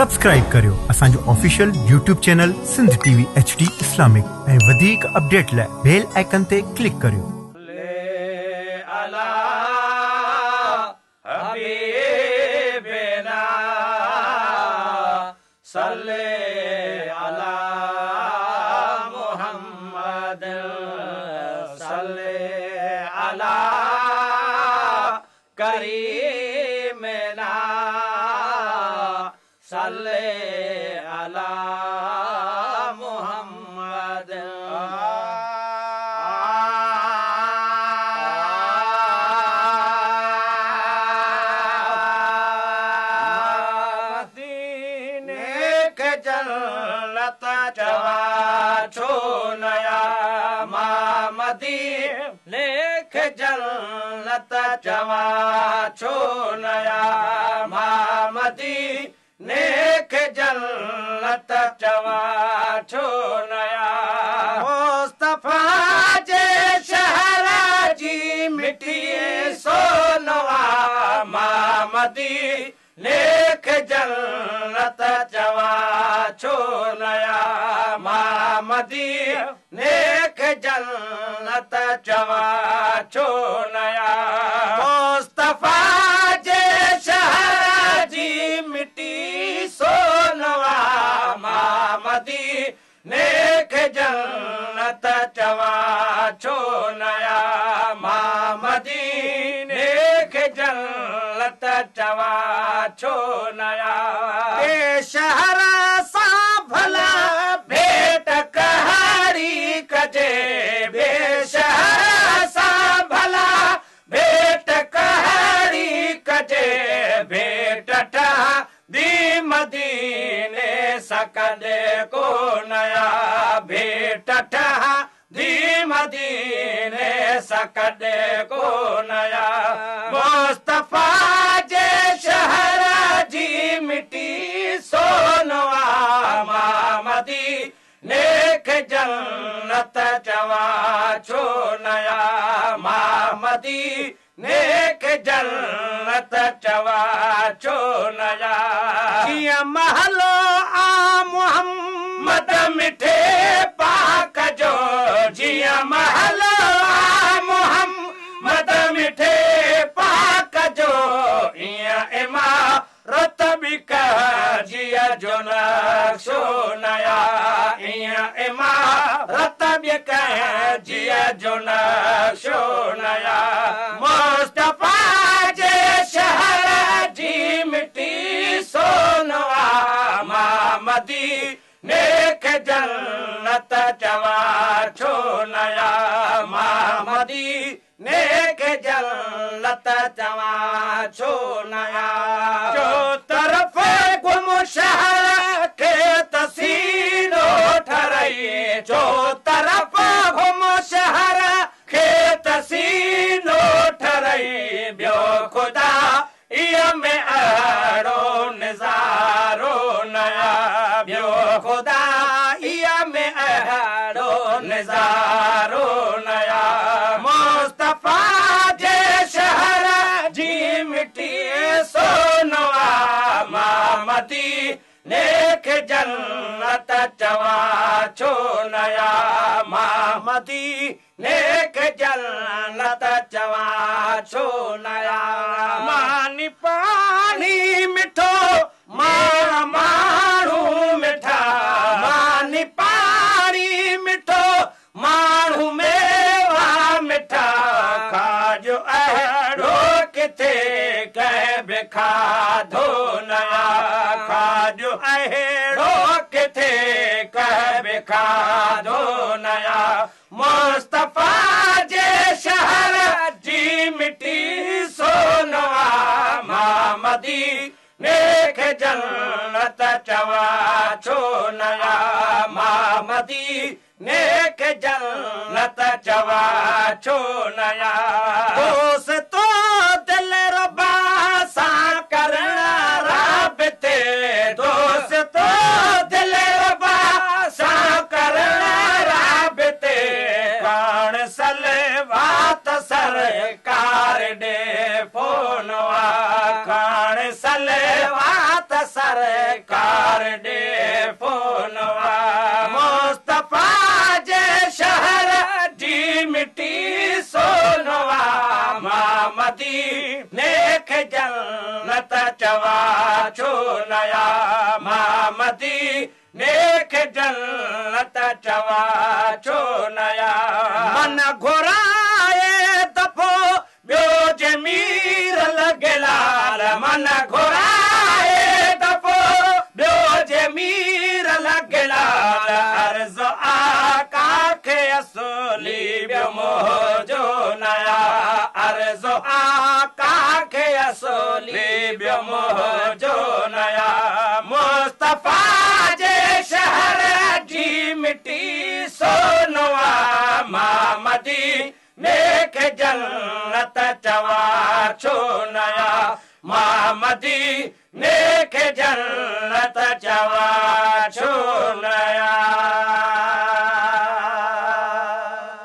Subscribe करियो असांजो official YouTube channel Sindh TV HD Islamic ऐं वधीक अपडेट लाइ बेल आइकन ते क्लिक करियो। लेख जन्नत चवा छो नया मामदी नेक जन्नत चवा छो नया मुस्तफा जे शहरा जी मिठी सोनवा मामदी नेक जन्नत चवा छो नया मामदी नेक जन्नत चवा छो नया मुस्तफा जे शहरा जी मिटी सोनवा मामदी नेक जन्नत चवा छो नया मामदी नेक जन्नत चवा छो नया के शहरा सा भला भेट कहारी कजे बेशहरा सा भला भेट कहारी कजे भेट दी मदीने सकदे को नया भेट दी मदीने सकदे को नया मुस्तफा जे शहरा जी मिटी सोनवा मामदी नेक जन्नत चवा छो नया मामदी नेक जन्नत चवा छो नया जिया महलो आ मोहम्मद मिठे पाक जो जिया महलो आ मोहम्मद मिठे पाक जो इया इमारत बिक जिया जो नक्शो नया इया इमारत बिक जिया जो नक्शो नया मुस्तफा जे शहरा जी मिटी सोनवा मामदी नेक जन्नत चवा छो नया मामदी नेक जन्नत चवा छो नया जो तरफ गुम शहर के तसीनो ठरई जो तरफ गुम शहर के तसीनो ठरई ब्यो खुदा इया में अड़ो नजारो नया ब्यो खुदा इया में अड़ो नजारो नया मुस्तफा जे शहरा जी मिटी सोनवा मामदी नेक जन्नत चवा छो नया मामदी नेक जन्नत चवा छो नया मानी पानी मिठो माण्हू मिठा मानी पानी मिठो माण्हू मेवा मिठा खाजो अहिड़ो किथे कंहिं बि खाधो नया खाजो अहिड़ो किथे कंहिं बि खाधो नया मुस्तफा जे शहर जी मिटी सोनवा मामदी नेक जन्नत चवा छो नया मामदी नेक जन्नत चवा छो नया दोस्तो दिल रबा सा करना राबते दोस्तो दिल रबा सा करना राबते कान सलवात सरकार दे फोनवा कान सलवात सर कार ॾे फोनवा मुस्तफा जे शहर जी मिटी सोनवा मां मदीने खे जन्नत चवा छो नया मां मदीने खे जन्नत चवा छो नया मन घुराए दफ़ो ॿियो जमीर लॻलाल मन घुराए दफ़ो ॿियो जमीर लॻलाल अर्ज़ आका खे असुली ॿियो मोहजो नया अर्ज़ आका खे असुली ॿियो मोहजो नया मुस्तफा जे शहर जी मिटी सोनवा मां मदीने खे जन्नत चवा छो नया मां मदीने खे जन्नत चवा